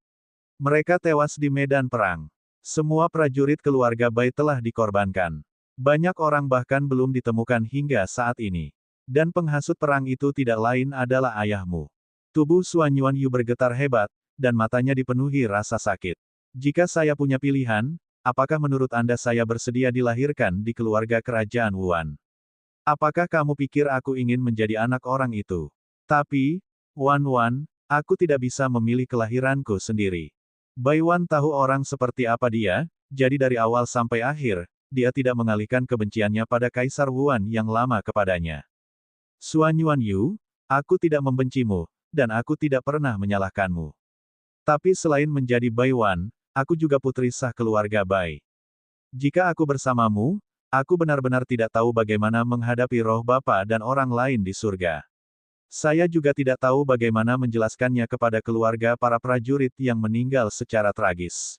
Mereka tewas di medan perang. Semua prajurit keluarga Bai telah dikorbankan. Banyak orang bahkan belum ditemukan hingga saat ini. Dan penghasut perang itu tidak lain adalah ayahmu. Tubuh Suan Yuan Yu bergetar hebat, dan matanya dipenuhi rasa sakit. Jika saya punya pilihan, apakah menurut Anda saya bersedia dilahirkan di keluarga kerajaan Wuhan? Apakah kamu pikir aku ingin menjadi anak orang itu? Tapi, Wan Wan, aku tidak bisa memilih kelahiranku sendiri. Bai Wan tahu orang seperti apa dia, jadi dari awal sampai akhir, dia tidak mengalihkan kebenciannya pada Kaisar Wuhan yang lama kepadanya. Suan Yuan Yu, aku tidak membencimu, dan aku tidak pernah menyalahkanmu. Tapi selain menjadi Bai Wan, aku juga putri sah keluarga Bai. Jika aku bersamamu, aku benar-benar tidak tahu bagaimana menghadapi roh Bapa dan orang lain di surga. Saya juga tidak tahu bagaimana menjelaskannya kepada keluarga para prajurit yang meninggal secara tragis.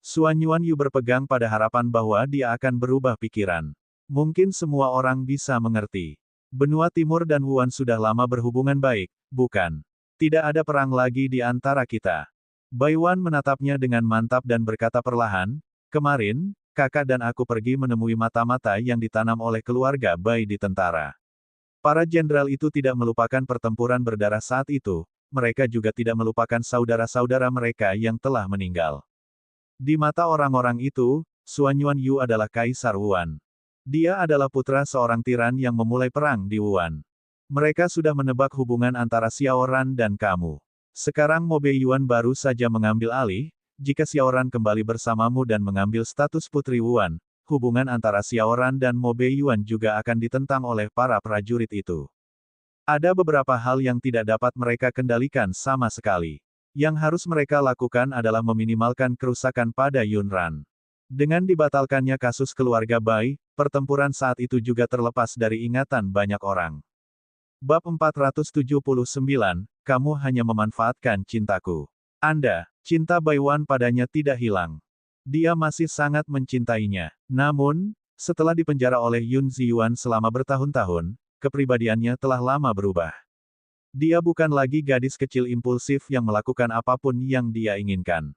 Suan Yuan Yu berpegang pada harapan bahwa dia akan berubah pikiran. Mungkin semua orang bisa mengerti. Benua Timur dan Wuhan sudah lama berhubungan baik, bukan? Tidak ada perang lagi di antara kita. Bai Wan menatapnya dengan mantap dan berkata perlahan, kemarin, kakak dan aku pergi menemui mata-mata yang ditanam oleh keluarga Bai di tentara. Para jenderal itu tidak melupakan pertempuran berdarah saat itu, mereka juga tidak melupakan saudara-saudara mereka yang telah meninggal. Di mata orang-orang itu, Suan Yuan Yu adalah Kaisar Wuhan. Dia adalah putra seorang tiran yang memulai perang di Wuhan. Mereka sudah menebak hubungan antara Xiao Ran dan kamu. Sekarang Mo Beiyuan baru saja mengambil alih, jika Xiao Ran kembali bersamamu dan mengambil status Putri Wuhan, hubungan antara Xiao Ran dan Mo Beiyuan juga akan ditentang oleh para prajurit itu. Ada beberapa hal yang tidak dapat mereka kendalikan sama sekali. Yang harus mereka lakukan adalah meminimalkan kerusakan pada Yunran. Dengan dibatalkannya kasus keluarga Bai, pertempuran saat itu juga terlepas dari ingatan banyak orang. Bab 479, kamu hanya memanfaatkan cintaku. Cinta Bai Wan padanya tidak hilang. Dia masih sangat mencintainya. Namun, setelah dipenjara oleh Yun Ziyuan selama bertahun-tahun, kepribadiannya telah lama berubah. Dia bukan lagi gadis kecil impulsif yang melakukan apapun yang dia inginkan.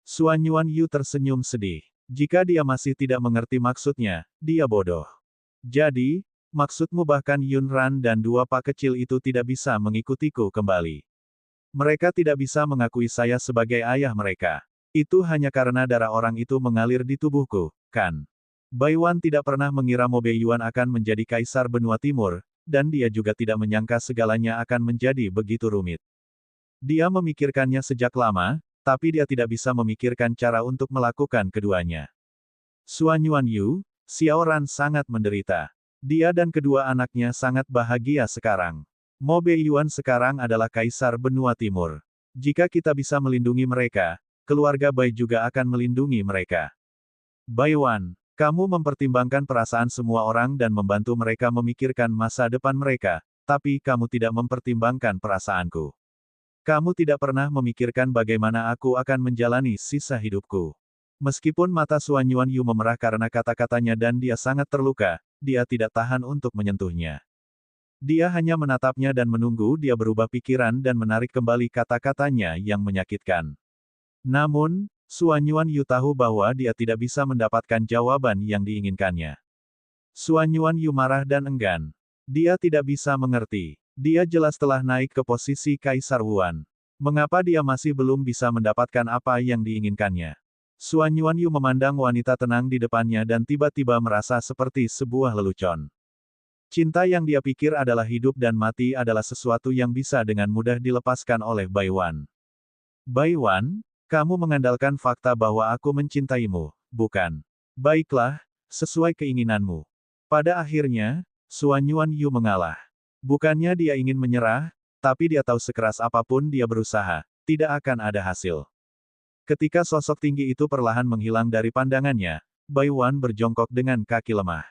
Suan Yuanyu tersenyum sedih. Jika dia masih tidak mengerti maksudnya, dia bodoh. Jadi, maksudmu bahkan Yun Ran dan dua pak kecil itu tidak bisa mengikutiku kembali. Mereka tidak bisa mengakui saya sebagai ayah mereka. Itu hanya karena darah orang itu mengalir di tubuhku, kan? Bai Wan tidak pernah mengira Mo Beiyuan akan menjadi kaisar benua timur, dan dia juga tidak menyangka segalanya akan menjadi begitu rumit. Dia memikirkannya sejak lama, tapi dia tidak bisa memikirkan cara untuk melakukan keduanya. Suan Yuanyu, Xiao Ran sangat menderita. Dia dan kedua anaknya sangat bahagia sekarang. Mo Beiyuan sekarang adalah kaisar benua timur. Jika kita bisa melindungi mereka, keluarga Bai juga akan melindungi mereka. Bai Wan, kamu mempertimbangkan perasaan semua orang dan membantu mereka memikirkan masa depan mereka, tapi kamu tidak mempertimbangkan perasaanku. Kamu tidak pernah memikirkan bagaimana aku akan menjalani sisa hidupku. Meskipun mata Suan Yuanyu memerah karena kata-katanya dan dia sangat terluka, dia tidak tahan untuk menyentuhnya. Dia hanya menatapnya dan menunggu dia berubah pikiran dan menarik kembali kata-katanya yang menyakitkan. Namun, Suan Yuanyu tahu bahwa dia tidak bisa mendapatkan jawaban yang diinginkannya. Suan Yuanyu marah dan enggan. Dia tidak bisa mengerti. Dia jelas telah naik ke posisi Kaisar Wuan. Mengapa dia masih belum bisa mendapatkan apa yang diinginkannya? Suan Yuanyu memandang wanita tenang di depannya dan tiba-tiba merasa seperti sebuah lelucon. Cinta yang dia pikir adalah hidup dan mati adalah sesuatu yang bisa dengan mudah dilepaskan oleh Bai Wan. Bai Wan, kamu mengandalkan fakta bahwa aku mencintaimu, bukan? Baiklah, sesuai keinginanmu. Pada akhirnya, Suan Yuanyu mengalah. Bukannya dia ingin menyerah, tapi dia tahu sekeras apapun dia berusaha, tidak akan ada hasil. Ketika sosok tinggi itu perlahan menghilang dari pandangannya, Bai Wan berjongkok dengan kaki lemah.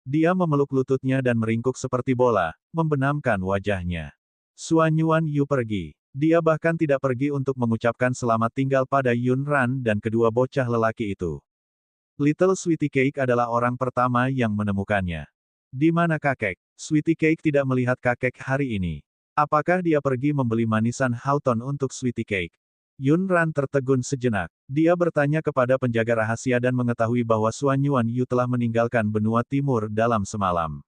Dia memeluk lututnya dan meringkuk seperti bola, membenamkan wajahnya. Suan Yuanyu pergi. Dia bahkan tidak pergi untuk mengucapkan selamat tinggal pada Yun Ran dan kedua bocah lelaki itu. Little Sweetie Cake adalah orang pertama yang menemukannya. Di mana kakek? Sweetie Cake tidak melihat kakek hari ini. Apakah dia pergi membeli manisan Houghton untuk Sweetie Cake? Yun Ran tertegun sejenak. Dia bertanya kepada penjaga rahasia dan mengetahui bahwa Suan Yuanyu telah meninggalkan benua timur dalam semalam.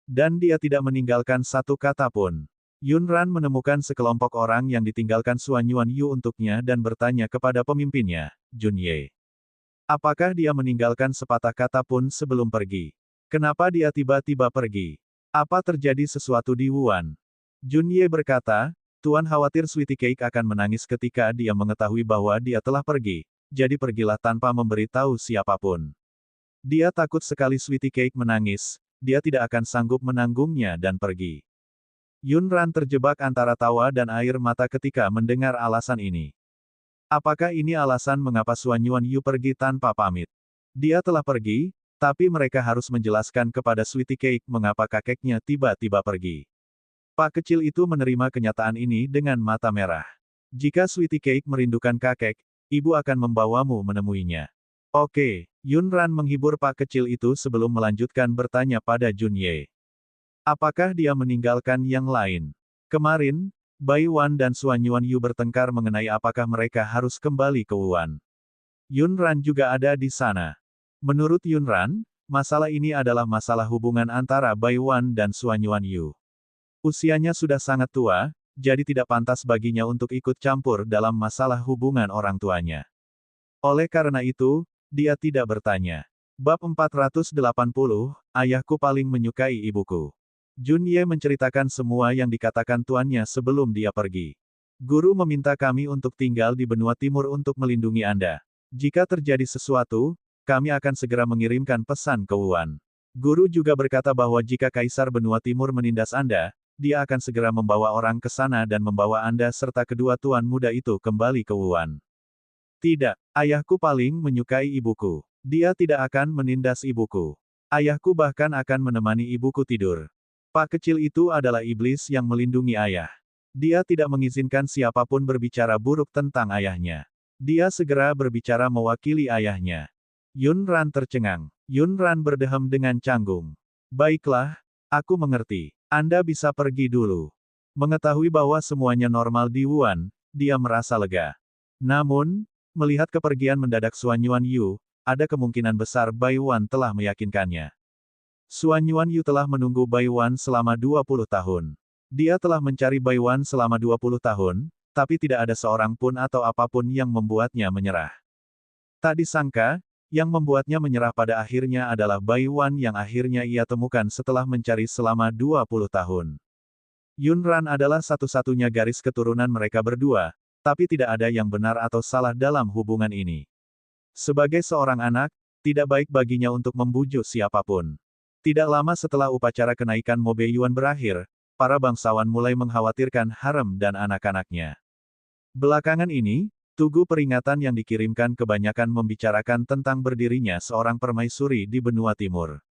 Dan dia tidak meninggalkan satu kata pun. Yun Ran menemukan sekelompok orang yang ditinggalkan Suan Yuanyu untuknya dan bertanya kepada pemimpinnya, Jun Ye. Apakah dia meninggalkan sepatah kata pun sebelum pergi? Kenapa dia tiba-tiba pergi? Apa terjadi sesuatu di Wuan? Jun Ye berkata, Tuan khawatir Sweetie Cake akan menangis ketika dia mengetahui bahwa dia telah pergi, jadi pergilah tanpa memberitahu siapapun. Dia takut sekali Sweetie Cake menangis, dia tidak akan sanggup menanggungnya dan pergi. Yun Ran terjebak antara tawa dan air mata ketika mendengar alasan ini. Apakah ini alasan mengapa Suan Yuanyu pergi tanpa pamit? Dia telah pergi, tapi mereka harus menjelaskan kepada Sweetie Cake mengapa kakeknya tiba-tiba pergi. Pak kecil itu menerima kenyataan ini dengan mata merah. Jika Sweetie Cake merindukan kakek, ibu akan membawamu menemuinya. Oke, Yun Ran menghibur pak kecil itu sebelum melanjutkan bertanya pada Jun Ye. Apakah dia meninggalkan yang lain? Kemarin, Bai Wan dan Suan Yuanyu bertengkar mengenai apakah mereka harus kembali ke Wuan. Yun Ran juga ada di sana. Menurut Yun Ran, masalah ini adalah masalah hubungan antara Bai Wan dan Suan Yuanyu. Usianya sudah sangat tua, jadi tidak pantas baginya untuk ikut campur dalam masalah hubungan orang tuanya. Oleh karena itu, dia tidak bertanya. Bab 480, Ayahku paling menyukai ibuku. Jun Ye menceritakan semua yang dikatakan tuannya sebelum dia pergi. Guru meminta kami untuk tinggal di benua timur untuk melindungi Anda. Jika terjadi sesuatu, kami akan segera mengirimkan pesan ke Wuan. Guru juga berkata bahwa jika Kaisar Benua Timur menindas Anda, dia akan segera membawa orang ke sana dan membawa Anda serta kedua tuan muda itu kembali ke Wuan. Tidak, ayahku paling menyukai ibuku. Dia tidak akan menindas ibuku. Ayahku bahkan akan menemani ibuku tidur. Pak kecil itu adalah iblis yang melindungi ayah. Dia tidak mengizinkan siapapun berbicara buruk tentang ayahnya. Dia segera berbicara mewakili ayahnya. Yun Ran tercengang. Yun Ran berdehem dengan canggung. Baiklah, aku mengerti. Anda bisa pergi dulu. Mengetahui bahwa semuanya normal di Wuan, dia merasa lega. Namun, melihat kepergian mendadak Xuan Yuanyu, ada kemungkinan besar Bai Wan telah meyakinkannya. Xuan Yuanyu telah menunggu Bai Wan selama 20 tahun. Dia telah mencari Bai Wan selama 20 tahun, tapi tidak ada seorang pun atau apapun yang membuatnya menyerah. Tak disangka, yang membuatnya menyerah pada akhirnya adalah Bai Wan yang akhirnya ia temukan setelah mencari selama 20 tahun. Yunran adalah satu-satunya garis keturunan mereka berdua, tapi tidak ada yang benar atau salah dalam hubungan ini. Sebagai seorang anak, tidak baik baginya untuk membujuk siapapun. Tidak lama setelah upacara kenaikan Mobe Yuan berakhir, para bangsawan mulai mengkhawatirkan harem dan anak-anaknya. Belakangan ini, tugu peringatan yang dikirimkan kebanyakan membicarakan tentang berdirinya seorang permaisuri di benua timur.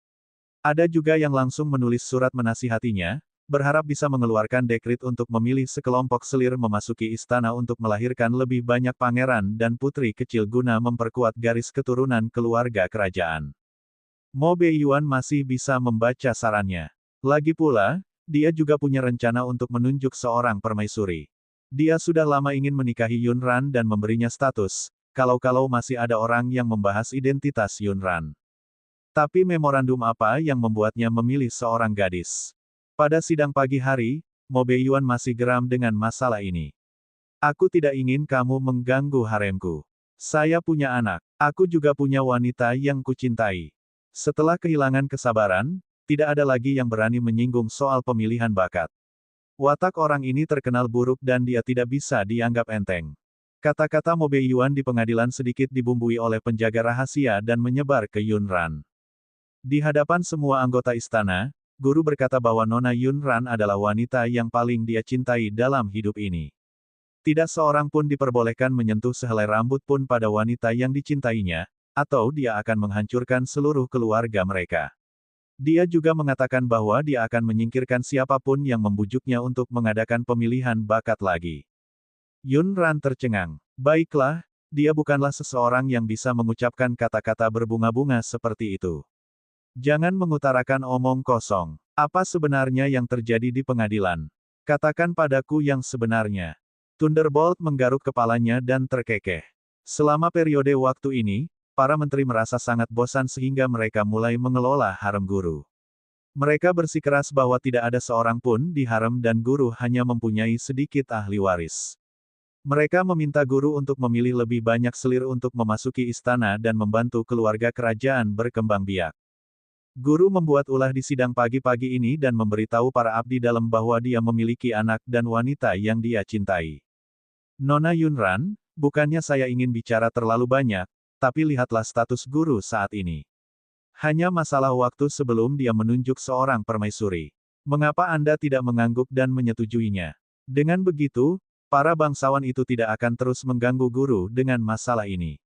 Ada juga yang langsung menulis surat menasihatinya, berharap bisa mengeluarkan dekrit untuk memilih sekelompok selir memasuki istana untuk melahirkan lebih banyak pangeran dan putri kecil guna memperkuat garis keturunan keluarga kerajaan. Mobe Yuan masih bisa membaca sarannya. Lagi pula, dia juga punya rencana untuk menunjuk seorang permaisuri. Dia sudah lama ingin menikahi Yunran dan memberinya status, kalau-kalau masih ada orang yang membahas identitas Yunran. Tapi memorandum apa yang membuatnya memilih seorang gadis? Pada sidang pagi hari, Mobe Yuan masih geram dengan masalah ini. Aku tidak ingin kamu mengganggu haremku. Saya punya anak. Aku juga punya wanita yang kucintai. Setelah kehilangan kesabaran, tidak ada lagi yang berani menyinggung soal pemilihan bakat. Watak orang ini terkenal buruk dan dia tidak bisa dianggap enteng. Kata-kata Mobe Yuan di pengadilan sedikit dibumbui oleh penjaga rahasia dan menyebar ke Yunran. Di hadapan semua anggota istana, guru berkata bahwa Nona Yunran adalah wanita yang paling dia cintai dalam hidup ini. Tidak seorang pun diperbolehkan menyentuh sehelai rambut pun pada wanita yang dicintainya, atau dia akan menghancurkan seluruh keluarga mereka. Dia juga mengatakan bahwa dia akan menyingkirkan siapapun yang membujuknya untuk mengadakan pemilihan bakat lagi. Yunran tercengang. Baiklah, dia bukanlah seseorang yang bisa mengucapkan kata-kata berbunga-bunga seperti itu. Jangan mengutarakan omong kosong. Apa sebenarnya yang terjadi di pengadilan? Katakan padaku yang sebenarnya. Thunderbolt menggaruk kepalanya dan terkekeh. Selama periode waktu ini, para menteri merasa sangat bosan sehingga mereka mulai mengelola harem guru. Mereka bersikeras bahwa tidak ada seorang pun di harem dan guru hanya mempunyai sedikit ahli waris. Mereka meminta guru untuk memilih lebih banyak selir untuk memasuki istana dan membantu keluarga kerajaan berkembang biak. Guru membuat ulah di sidang pagi-pagi ini dan memberitahu para abdi dalam bahwa dia memiliki anak dan wanita yang dia cintai. Nona Yunran, bukannya saya ingin bicara terlalu banyak, tapi lihatlah status guru saat ini. Hanya masalah waktu sebelum dia menunjuk seorang permaisuri. Mengapa Anda tidak mengangguk dan menyetujuinya? Dengan begitu, para bangsawan itu tidak akan terus mengganggu guru dengan masalah ini.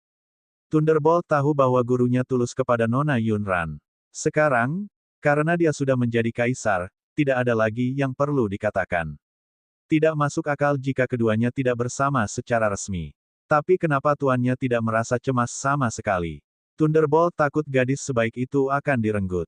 Thunderbolt tahu bahwa gurunya tulus kepada Nona Yunran. Sekarang, karena dia sudah menjadi kaisar, tidak ada lagi yang perlu dikatakan. Tidak masuk akal jika keduanya tidak bersama secara resmi. Tapi kenapa tuannya tidak merasa cemas sama sekali? Thunderbolt takut gadis sebaik itu akan direnggut.